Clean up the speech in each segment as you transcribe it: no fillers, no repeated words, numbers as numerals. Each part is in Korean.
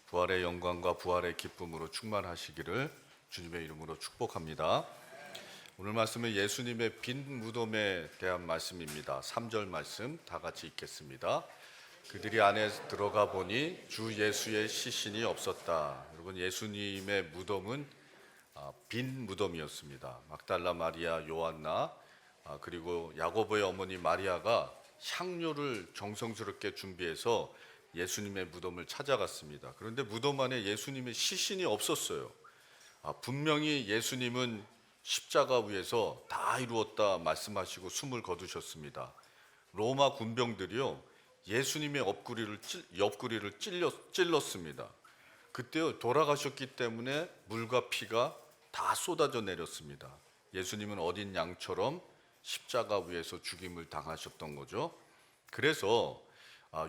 부활의 영광과 부활의 기쁨으로 충만하시기를 주님의 이름으로 축복합니다. 오늘 말씀은 예수님의 빈 무덤에 대한 말씀입니다. 3절 말씀 다 같이 읽겠습니다. 그들이 안에 들어가 보니 주 예수의 시신이 없었다. 여러분, 예수님의 무덤은 빈 무덤이었습니다. 막달라 마리아, 요한나 그리고 야고보의 어머니 마리아가 향료를 정성스럽게 준비해서 예수님의 무덤을 찾아갔습니다. 그런데 무덤 안에 예수님의 시신이 없었어요. 분명히 예수님은 십자가 위에서 다 이루었다 말씀하시고 숨을 거두셨습니다. 로마 군병들이요, 예수님의 옆구리를 찔렀습니다. 그때 돌아가셨기 때문에 물과 피가 다 쏟아져 내렸습니다. 예수님은 어린 양처럼 십자가 위에서 죽임을 당하셨던 거죠. 그래서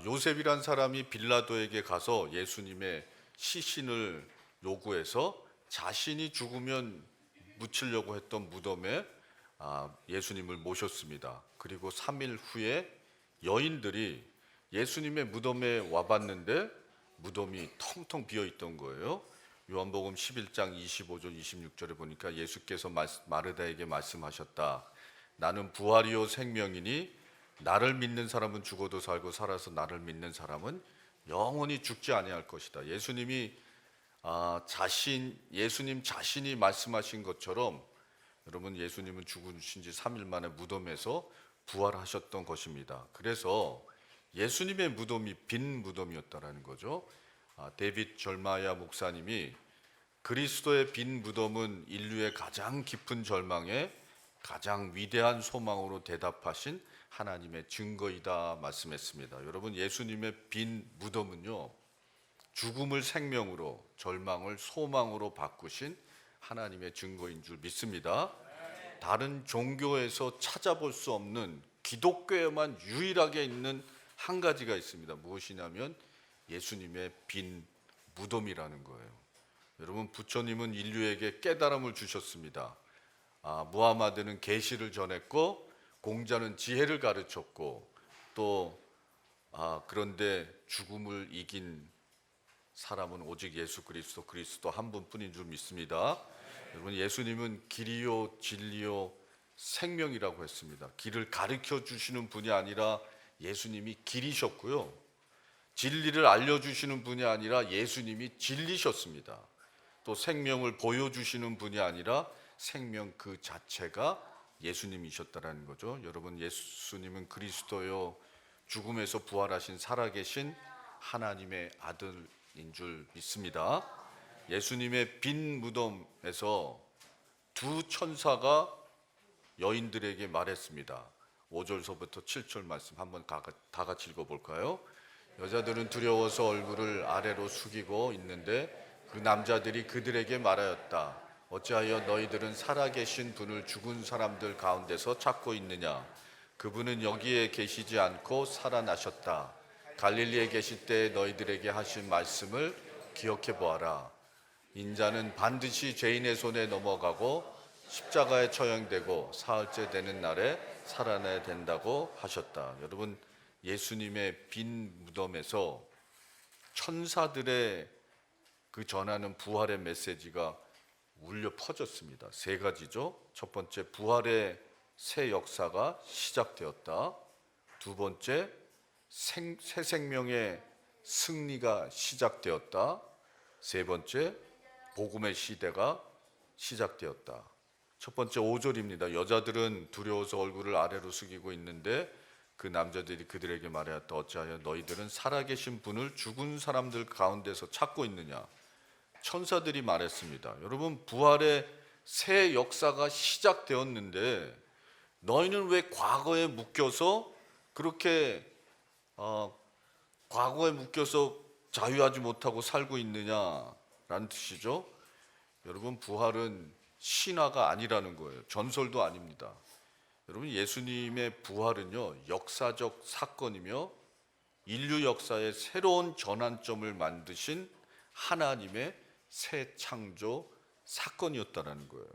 요셉이란 사람이 빌라도에게 가서 예수님의 시신을 요구해서 자신이 죽으면 묻히려고 했던 무덤에 예수님을 모셨습니다. 그리고 3일 후에 여인들이 예수님의 무덤에 와봤는데 무덤이 텅텅 비어 있던 거예요. 요한복음 11장 25절 26절에 보니까 예수께서 마르다에게 말씀하셨다. 나는 부활이요 생명이니 나를 믿는 사람은 죽어도 살고 살아서 나를 믿는 사람은 영원히 죽지 아니할 것이다. 예수님 자신이 말씀하신 것처럼 여러분, 예수님은 죽으신 지 3일 만에 무덤에서 부활하셨던 것입니다. 그래서 예수님의 무덤이 빈 무덤이었다라는 거죠. 데빗 절마야 목사님이 그리스도의 빈 무덤은 인류의 가장 깊은 절망에 가장 위대한 소망으로 대답하신 하나님의 증거이다 말씀했습니다. 여러분, 예수님의 빈 무덤은요, 죽음을 생명으로, 절망을 소망으로 바꾸신 하나님의 증거인 줄 믿습니다. 다른 종교에서 찾아볼 수 없는, 기독교에만 유일하게 있는 한 가지가 있습니다. 무엇이냐면 예수님의 빈 무덤이라는 거예요. 여러분, 부처님은 인류에게 깨달음을 주셨습니다. 무하마드는 계시를 전했고 공자는 지혜를 가르쳤고 그런데 죽음을 이긴 사람은 오직 예수 그리스도 한 분뿐인 줄 믿습니다. 여러분, 예수님은 길이요 진리요 생명이라고 했습니다. 길을 가르쳐 주시는 분이 아니라 예수님이 길이셨고요, 진리를 알려주시는 분이 아니라 예수님이 진리셨습니다. 또 생명을 보여주시는 분이 아니라 생명 그 자체가 예수님이셨다라는 거죠. 여러분, 예수님은 그리스도요, 죽음에서 부활하신 살아계신 하나님의 아들인 줄 믿습니다. 예수님의 빈 무덤에서 두 천사가 여인들에게 말했습니다. 5절서부터 7절 말씀 한번 다 같이 읽어볼까요? 여자들은 두려워서 얼굴을 아래로 숙이고 있는데 그 남자들이 그들에게 말하였다. 어찌하여 너희들은 살아계신 분을 죽은 사람들 가운데서 찾고 있느냐? 그분은 여기에 계시지 않고 살아나셨다. 갈릴리에 계실 때 너희들에게 하신 말씀을 기억해 보아라. 인자는 반드시 죄인의 손에 넘어가고 십자가에 처형되고 사흘째 되는 날에 살아나야 된다고 하셨다. 여러분, 예수님의 빈 무덤에서 천사들의 그 전하는 부활의 메시지가 울려 퍼졌습니다. 세 가지죠. 첫 번째, 부활의 새 역사가 시작되었다. 두 번째, 새 생명의 승리가 시작되었다. 세 번째, 복음의 시대가 시작되었다. 첫 번째 5절입니다. 여자들은 두려워서 얼굴을 아래로 숙이고 있는데 그 남자들이 그들에게 말하였다. 어찌하여 너희들은 살아계신 분을 죽은 사람들 가운데서 찾고 있느냐? 천사들이 말했습니다. 여러분, 부활의 새 역사가 시작되었는데 너희는 왜 과거에 묶여서 그렇게 과거에 묶여서 자유하지 못하고 살고 있느냐라는 뜻이죠. 여러분, 부활은 신화가 아니라는 거예요. 전설도 아닙니다. 여러분, 예수님의 부활은요, 역사적 사건이며 인류 역사의 새로운 전환점을 만드신 하나님의 새 창조 사건이었다라는 거예요.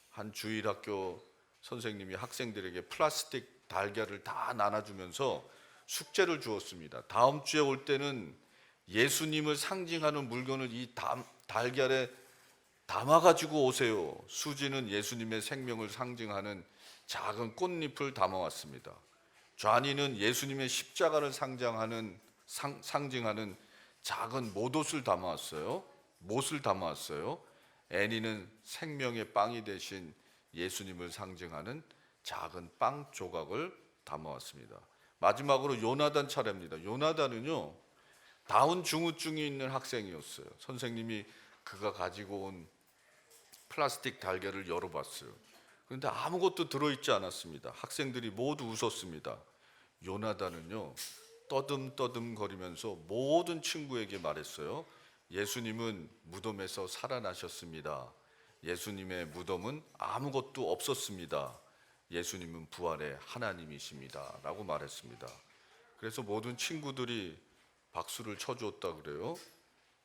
한 주일학교 선생님이 학생들에게 플라스틱 달걀을 다 나눠주면서 숙제를 주었습니다. 다음 주에 올 때는 예수님을 상징하는 물건을 이 달걀에 담아가지고 오세요. 수지는 예수님의 생명을 상징하는 작은 꽃잎을 담아왔습니다. 좌니는 예수님의 십자가를 상징하는 작은 못옷을 담아왔어요. 못을 담아왔어요. 애니는 생명의 빵이 되신 예수님을 상징하는 작은 빵 조각을 담아왔습니다. 마지막으로 요나단 차례입니다. 요나단은요, 다운 증후증이 있는 학생이었어요. 선생님이 그가 가지고 온 플라스틱 달걀을 열어봤어요. 그런데 아무것도 들어있지 않았습니다. 학생들이 모두 웃었습니다. 요나단은요, 떠듬떠듬 거리면서 모든 친구에게 말했어요. 예수님은 무덤에서 살아나셨습니다. 예수님의 무덤은 아무것도 없었습니다. 예수님은 부활의 하나님이십니다. 라고 말했습니다. 그래서 모든 친구들이 박수를 쳐주었다 그래요.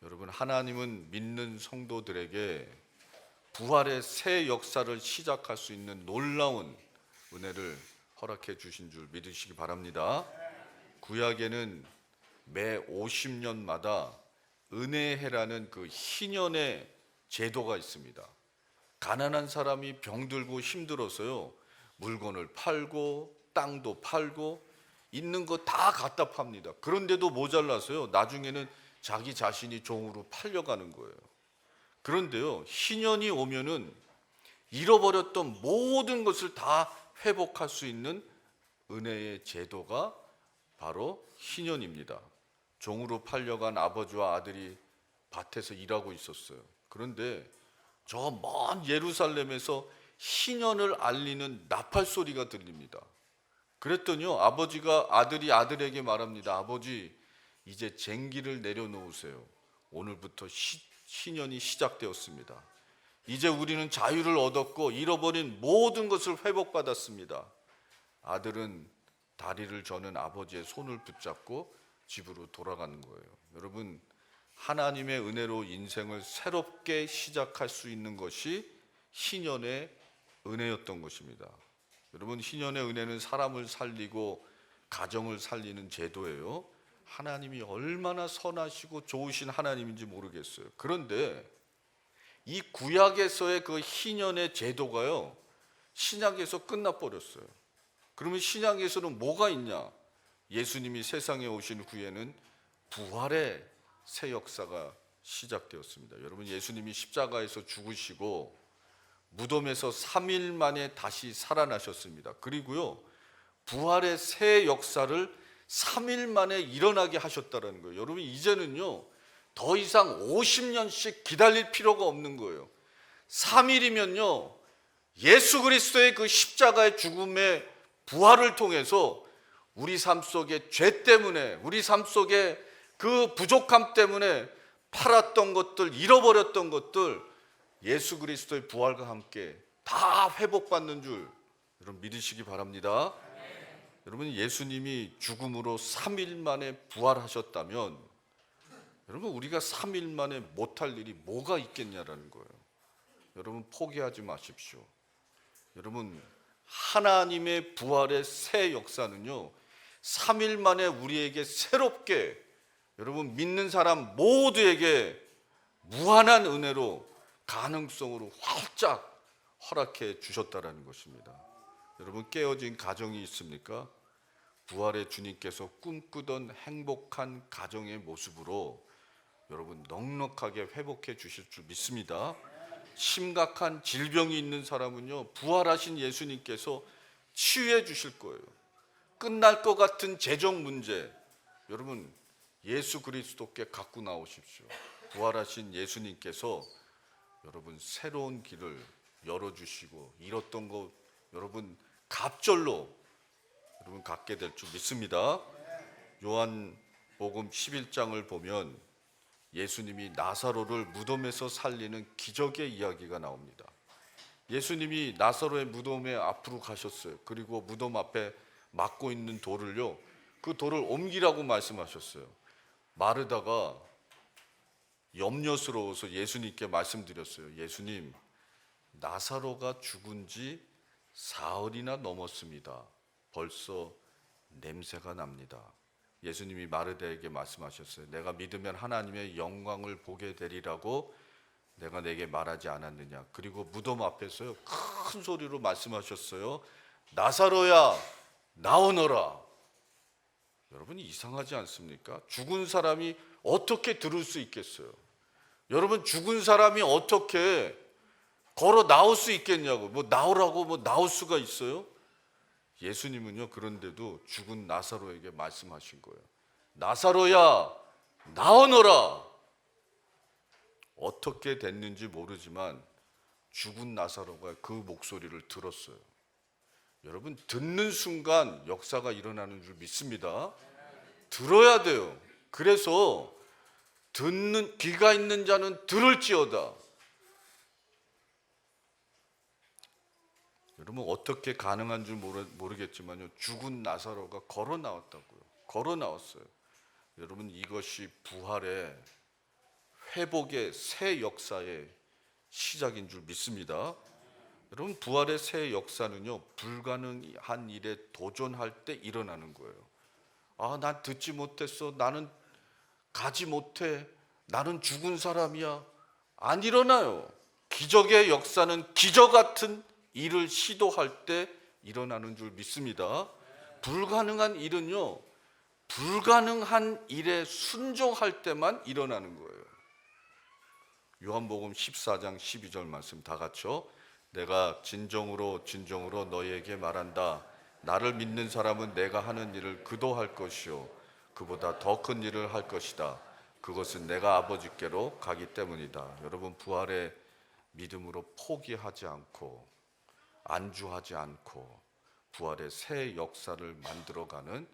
여러분, 하나님은 믿는 성도들에게 부활의 새 역사를 시작할 수 있는 놀라운 은혜를 허락해 주신 줄 믿으시기 바랍니다. 구약에는 매 50년마다 은혜해라는 그 희년의 제도가 있습니다. 가난한 사람이 병들고 힘들어서요, 물건을 팔고 땅도 팔고 있는 거 다 갖다 팝니다. 그런데도 모자라서요, 나중에는 자기 자신이 종으로 팔려가는 거예요. 그런데요, 희년이 오면은 잃어버렸던 모든 것을 다 회복할 수 있는 은혜의 제도가 바로 희년입니다. 종으로 팔려간 아버지와 아들이 밭에서 일하고 있었어요. 그런데 저 먼 예루살렘에서 희년을 알리는 나팔 소리가 들립니다. 그랬더니요, 아들이 아들에게 말합니다. 아버지, 이제 쟁기를 내려놓으세요. 오늘부터 희년이 시작되었습니다. 이제 우리는 자유를 얻었고 잃어버린 모든 것을 회복받았습니다. 아들은 다리를 저는 아버지의 손을 붙잡고 집으로 돌아가는 거예요. 여러분, 하나님의 은혜로 인생을 새롭게 시작할 수 있는 것이 희년의 은혜였던 것입니다. 여러분, 희년의 은혜는 사람을 살리고 가정을 살리는 제도예요. 하나님이 얼마나 선하시고 좋으신 하나님인지 모르겠어요. 그런데 이 구약에서의 그 희년의 제도가요, 신약에서 끝나버렸어요. 그러면 신약에서는 뭐가 있냐? 예수님이 세상에 오신 후에는 부활의 새 역사가 시작되었습니다. 여러분, 예수님이 십자가에서 죽으시고 무덤에서 3일 만에 다시 살아나셨습니다. 그리고요, 부활의 새 역사를 3일 만에 일어나게 하셨다는 거예요. 여러분, 이제는요, 더 이상 50년씩 기다릴 필요가 없는 거예요. 3일이면요, 예수 그리스도의 그 십자가의 죽음의 부활을 통해서 우리 삶 속에 죄 때문에, 우리 삶 속에 그 부족함 때문에 팔았던 것들, 잃어버렸던 것들, 예수 그리스도의 부활과 함께 다 회복받는 줄 여러분 믿으시기 바랍니다. 여러분, 예수님이 죽음으로 3일 만에 부활하셨다면 여러분, 우리가 3일 만에 못할 일이 뭐가 있겠냐라는 거예요. 여러분, 포기하지 마십시오. 여러분, 하나님의 부활의 새 역사는요, 3일 만에 우리에게 새롭게, 여러분 믿는 사람 모두에게 무한한 은혜로 가능성으로 활짝 허락해 주셨다라는 것입니다. 여러분, 깨어진 가정이 있습니까? 부활의 주님께서 꿈꾸던 행복한 가정의 모습으로 여러분 넉넉하게 회복해 주실 줄 믿습니다. 심각한 질병이 있는 사람은요, 부활하신 예수님께서 치유해 주실 거예요. 끝날 것 같은 재정 문제, 여러분 예수 그리스도께 갖고 나오십시오. 부활하신 예수님께서 여러분 새로운 길을 열어주시고 잃었던 것 여러분 갑절로 여러분 갖게 될 줄 믿습니다. 요한복음 11장을 보면 예수님이 나사로를 무덤에서 살리는 기적의 이야기가 나옵니다. 예수님이 나사로의 무덤에 앞으로 가셨어요. 그리고 무덤 앞에 막고 있는 돌을요, 그 돌을 옮기라고 말씀하셨어요. 마르다가 염려스러워서 예수님께 말씀드렸어요. 예수님, 나사로가 죽은 지 사흘이나 넘었습니다. 벌써 냄새가 납니다. 예수님이 마르다에게 말씀하셨어요. 내가 믿으면 하나님의 영광을 보게 되리라고 내가 내게 말하지 않았느냐. 그리고 무덤 앞에서요, 큰 소리로 말씀하셨어요. 나사로야, 나오너라. 여러분, 이상하지 않습니까? 죽은 사람이 어떻게 들을 수 있겠어요? 여러분, 죽은 사람이 어떻게 걸어 나올 수 있겠냐고. 뭐 나오라고 뭐 나올 수가 있어요? 예수님은요, 그런데도 죽은 나사로에게 말씀하신 거예요. 나사로야, 나오너라. 어떻게 됐는지 모르지만 죽은 나사로가 그 목소리를 들었어요. 여러분, 듣는 순간 역사가 일어나는 줄 믿습니다. 들어야 돼요. 그래서 듣는 귀가 있는 자는 들을지어다. 여러분, 어떻게 가능한 줄 모르겠지만요, 죽은 나사로가 걸어 나왔다고요. 걸어 나왔어요. 여러분, 이것이 부활의 회복의 새 역사의 시작인 줄 믿습니다. 여러분, 부활의 새 역사는요, 불가능한 일에 도전할 때 일어나는 거예요. 아, 난 듣지 못했어. 나는 가지 못해. 나는 죽은 사람이야. 안 일어나요. 기적의 역사는 기적 같은 일을 시도할 때 일어나는 줄 믿습니다. 불가능한 일은요, 불가능한 일에 순종할 때만 일어나는 거예요. 요한복음 14장 12절 말씀 다 같이요. 내가 진정으로 너희에게 말한다. 나를 믿는 사람은 내가 하는 일을 그도 할 것이요 그보다 더 큰 일을 할 것이다. 그것은 내가 아버지께로 가기 때문이다. 여러분, 부활의 믿음으로 포기하지 않고 안주하지 않고 부활의 새 역사를 만들어가는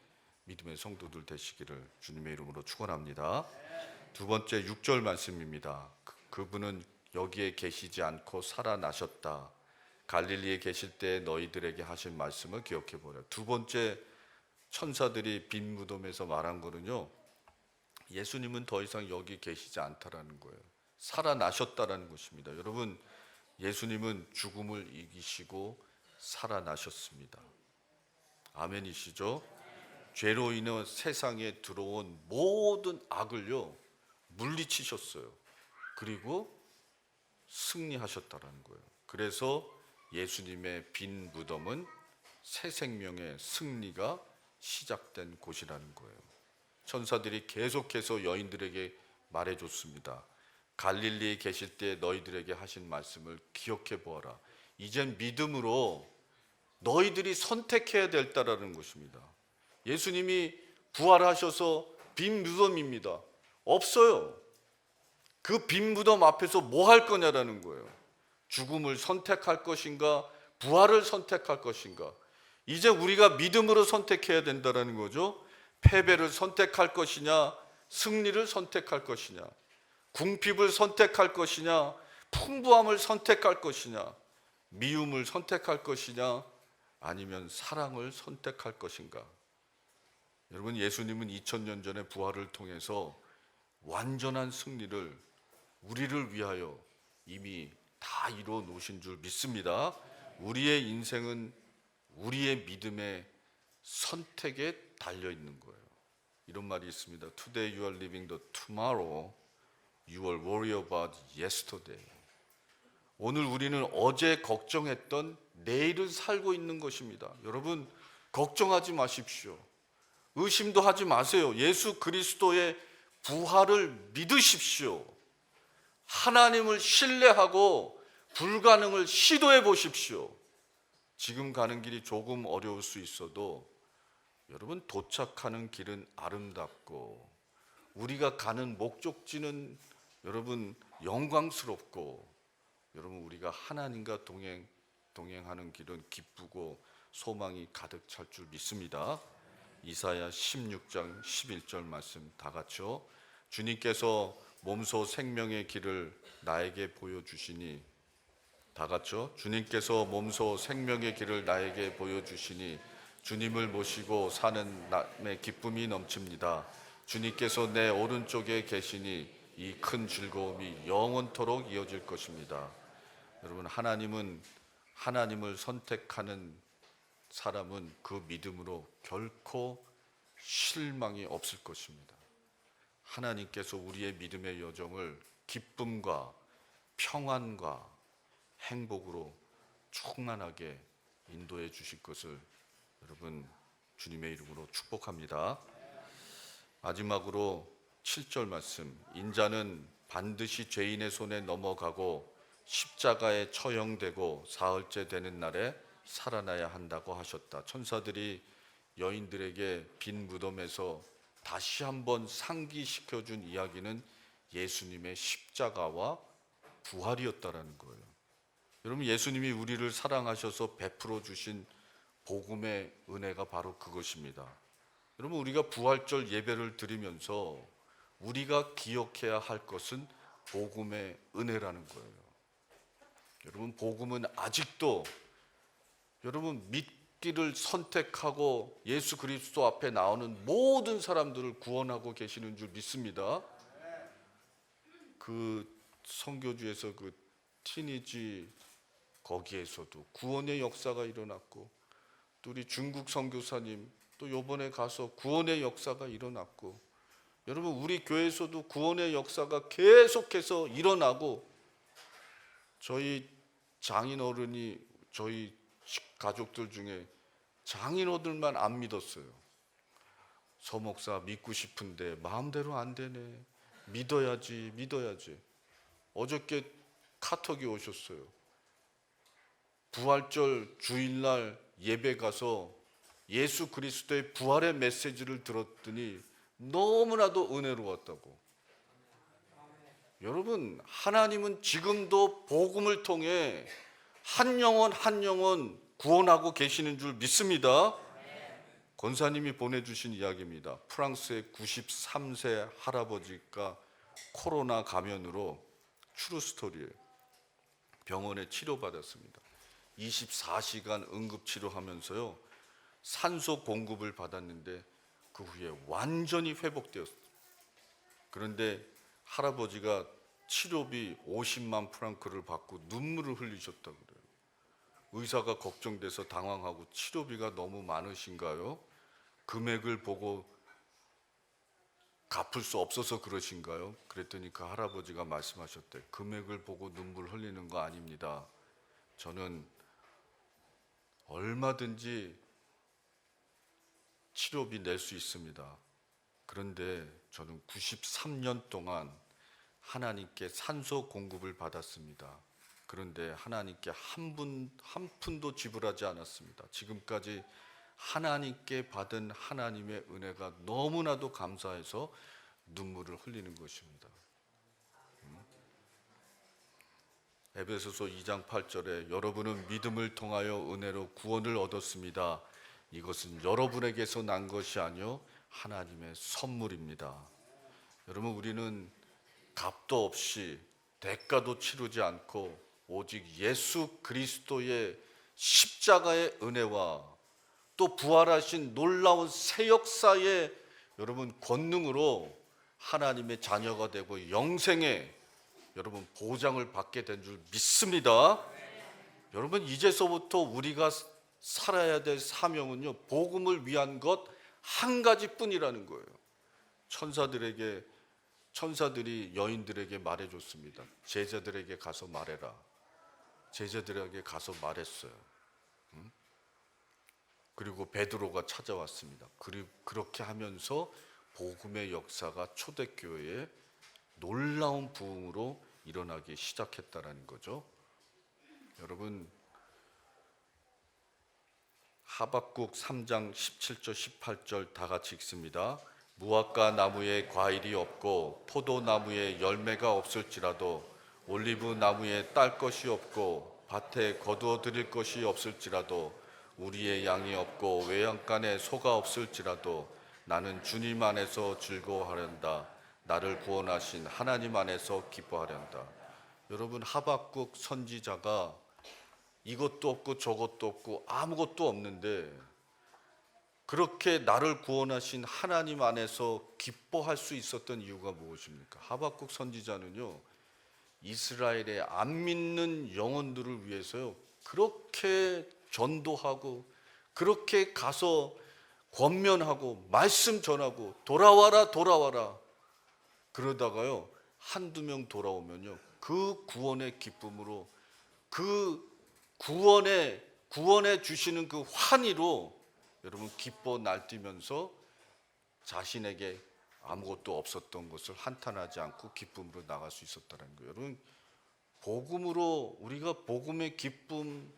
믿음의 성도들 되시기를 주님의 이름으로 축원합니다. 두 번째 6절 말씀입니다. 그분은 여기에 계시지 않고 살아나셨다. 갈릴리에 계실 때 너희들에게 하신 말씀을 기억해 보라. 두 번째 천사들이 빈 무덤에서 말한 거는요, 예수님은 더 이상 여기 계시지 않다라는 거예요. 살아나셨다라는 것입니다. 여러분, 예수님은 죽음을 이기시고 살아나셨습니다. 아멘이시죠? 죄로 인해 세상에 들어온 모든 악을요, 물리치셨어요. 그리고 승리하셨다라는 거예요. 그래서 예수님의 빈 무덤은 새 생명의 승리가 시작된 곳이라는 거예요. 천사들이 계속해서 여인들에게 말해줬습니다. 갈릴리에 계실 때 너희들에게 하신 말씀을 기억해 보아라. 이젠 믿음으로 너희들이 선택해야 될다라는 것입니다. 예수님이 부활하셔서 빈 무덤입니다. 없어요. 그 빈 무덤 앞에서 뭐 할 거냐라는 거예요. 죽음을 선택할 것인가, 부활을 선택할 것인가. 이제 우리가 믿음으로 선택해야 된다는 거죠. 패배를 선택할 것이냐, 승리를 선택할 것이냐, 궁핍을 선택할 것이냐, 풍부함을 선택할 것이냐, 미움을 선택할 것이냐, 아니면 사랑을 선택할 것인가. 여러분, 예수님은 2000년 전에 부활을 통해서 완전한 승리를 우리를 위하여 이미 다 이루어 놓으신 줄 믿습니다. 우리의 인생은 우리의 믿음의 선택에 달려 있는 거예요. 이런 말이 있습니다. Today you are living the tomorrow you will worry about yesterday. 오늘 우리는 어제 걱정했던 내일을 살고 있는 것입니다. 여러분, 걱정하지 마십시오. 의심도 하지 마세요. 예수 그리스도의 부활을 믿으십시오. 하나님을 신뢰하고 불가능을 시도해 보십시오. 지금 가는 길이 조금 어려울 수 있어도 여러분, 도착하는 길은 아름답고 우리가 가는 목적지는 여러분 영광스럽고 여러분, 우리가 하나님과 동행하는 길은 기쁘고 소망이 가득 찰 줄 믿습니다. 이사야 16장 11절 말씀 다 같이요. 주님께서 몸소 생명의 길을 나에게 보여주시니, 다 같이요. 주님께서 몸소 생명의 길을 나에게 보여주시니 주님을 모시고 사는 남의 기쁨이 넘칩니다. 주님께서 내 오른쪽에 계시니 이 큰 즐거움이 영원토록 이어질 것입니다. 여러분, 하나님을 선택하는 사람은 그 믿음으로 결코 실망이 없을 것입니다. 하나님께서 우리의 믿음의 여정을 기쁨과 평안과 행복으로 충만하게 인도해 주실 것을 여러분 주님의 이름으로 축복합니다. 마지막으로 7절 말씀, 인자는 반드시 죄인의 손에 넘어가고 십자가에 처형되고 사흘째 되는 날에 살아나야 한다고 하셨다. 천사들이 여인들에게 빈 무덤에서 다시 한번 상기시켜준 이야기는 예수님의 십자가와 부활이었다라는 거예요. 여러분, 예수님이 우리를 사랑하셔서 베풀어 주신 복음의 은혜가 바로 그것입니다. 여러분, 우리가 부활절 예배를 드리면서 우리가 기억해야 할 것은 복음의 은혜라는 거예요. 여러분, 복음은 아직도 여러분 믿기를 선택하고 예수 그리스도 앞에 나오는 모든 사람들을 구원하고 계시는 줄 믿습니다. 그 선교주에서 그 티니지 거기에서도 구원의 역사가 일어났고, 또 우리 중국 선교사님 또 요번에 가서 구원의 역사가 일어났고, 여러분 우리 교회에서도 구원의 역사가 계속해서 일어나고, 저희 장인어른이 저희 가족들 중에 장인어른만 안 믿었어요. 서목사 믿고 싶은데 마음대로 안 되네. 믿어야지. 어저께 카톡이 오셨어요. 부활절 주일날 예배 가서 예수 그리스도의 부활의 메시지를 들었더니 너무나도 은혜로웠다고. 여러분, 하나님은 지금도 복음을 통해 한 영혼 한 영혼 구원하고 계시는 줄 믿습니다. 권사님이 보내주신 이야기입니다. 프랑스의 93세 할아버지가 코로나 감염으로 트루스토리예요. 병원에 치료받았습니다. 24시간 응급치료하면서요, 산소 공급을 받았는데 그 후에 완전히 회복되었어요. 그런데 할아버지가 치료비 50만 프랑크를 받고 눈물을 흘리셨다고 그래요. 의사가 걱정돼서 당황하고, 치료비가 너무 많으신가요? 금액을 보고 갚을 수 없어서 그러신가요? 그랬더니 그 할아버지가 말씀하셨대. 금액을 보고 눈물 흘리는 거 아닙니다. 저는 얼마든지 치료비 낼 수 있습니다. 그런데 저는 93년 동안 하나님께 산소 공급을 받았습니다. 그런데 하나님께 한 푼도 지불하지 않았습니다. 지금까지 하나님께 받은 하나님의 은혜가 너무나도 감사해서 눈물을 흘리는 것입니다. 에베소서 2장 8절에 여러분은 믿음을 통하여 은혜로 구원을 얻었습니다. 이것은 여러분에게서 난 것이 아니요 하나님의 선물입니다. 여러분, 우리는 값도 없이 대가도 치르지 않고 오직 예수 그리스도의 십자가의 은혜와 또 부활하신 놀라운 새 역사의 여러분 권능으로 하나님의 자녀가 되고 영생의 여러분 보장을 받게 된 줄 믿습니다. 여러분, 이제서부터 우리가 살아야 될 사명은요, 복음을 위한 것 한 가지뿐이라는 거예요. 천사들이 여인들에게 말해줬습니다. 제자들에게 가서 말해라. 제자들에게 가서 말했어요. 그리고 베드로가 찾아왔습니다. 그렇게 하면서 복음의 역사가 초대교회에 놀라운 부흥으로 일어나기 시작했다라는 거죠. 여러분, 하박국 3장 17절 18절 다 같이 읽습니다. 무화과 나무에 과일이 없고 포도나무에 열매가 없을지라도 올리브 나무에 딸 것이 없고 밭에 거두어 드릴 것이 없을지라도 우리의 양이 없고 외양간에 소가 없을지라도 나는 주님 안에서 즐거워하련다. 나를 구원하신 하나님 안에서 기뻐하련다. 여러분, 하박국 선지자가 이것도 없고 저것도 없고 아무것도 없는데 그렇게 나를 구원하신 하나님 안에서 기뻐할 수 있었던 이유가 무엇입니까? 하박국 선지자는요, 이스라엘의 안 믿는 영혼들을 위해서요 그렇게 전도하고 그렇게 가서 권면하고 말씀 전하고 돌아와라 돌아와라. 그러다가요 한두 명 돌아오면요 그 구원의 기쁨으로 그 구원해 주시는 그 환희로 여러분 기뻐 날뛰면서 자신에게 아무것도 없었던 것을 한탄하지 않고 기쁨으로 나갈 수 있었다는 거예요. 여러분 복음으로 우리가 복음의 기쁨,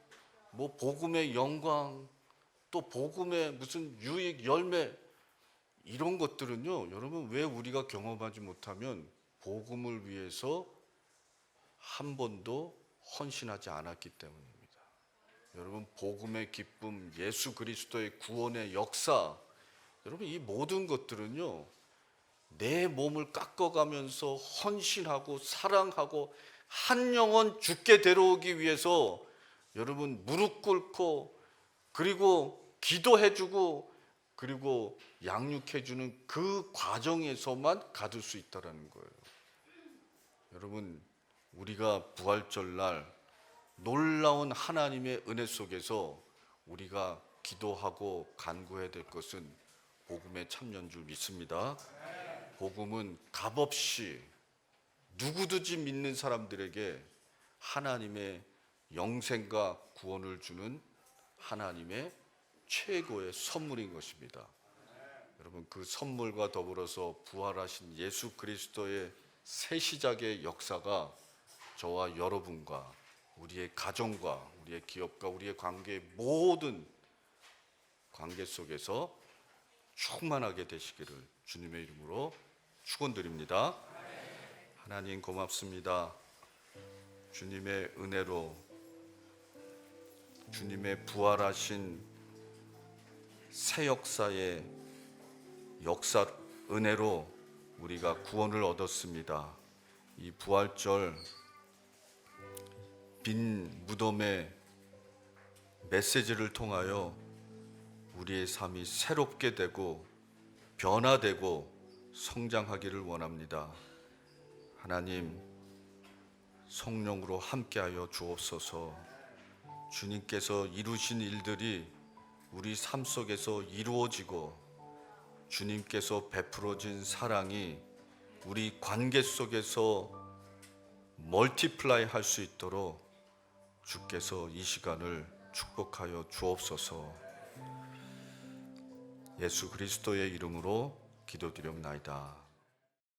뭐 복음의 영광, 또 복음의 무슨 유익, 열매 이런 것들은요. 여러분 왜 우리가 경험하지 못하면 복음을 위해서 한 번도 헌신하지 않았기 때문입니다. 여러분 복음의 기쁨, 예수 그리스도의 구원의 역사, 여러분 이 모든 것들은요. 내 몸을 깎아가면서 헌신하고 사랑하고 한 영혼 죽게 데려오기 위해서 여러분 무릎 꿇고 그리고 기도해주고 그리고 양육해주는 그 과정에서만 가질 수 있다는 거예요. 여러분 우리가 부활절 날 놀라운 하나님의 은혜 속에서 우리가 기도하고 간구해야 될 것은 복음에 참여인 줄 믿습니다. 복음은 값없이 누구든지 믿는 사람들에게 하나님의 영생과 구원을 주는 하나님의 최고의 선물인 것입니다. 여러분 그 선물과 더불어서 부활하신 예수 그리스도의 새 시작의 역사가 저와 여러분과 우리의 가정과 우리의 기업과 우리의 관계의 모든 관계 속에서 충만하게 되시기를 주님의 이름으로 축원드립니다. 하나님 고맙습니다. 주님의 은혜로 주님의 부활하신 새 역사의 역사 은혜로 우리가 구원을 얻었습니다. 이 부활절 빈 무덤의 메시지를 통하여 우리의 삶이 새롭게 되고 변화되고 성장하기를 원합니다. 하나님 성령으로 함께하여 주옵소서. 주님께서 이루신 일들이 우리 삶 속에서 이루어지고 주님께서 베풀어진 사랑이 우리 관계 속에서 멀티플라이 할 수 있도록 주께서 이 시간을 축복하여 주옵소서. 예수 그리스도의 이름으로 기도드립나이다.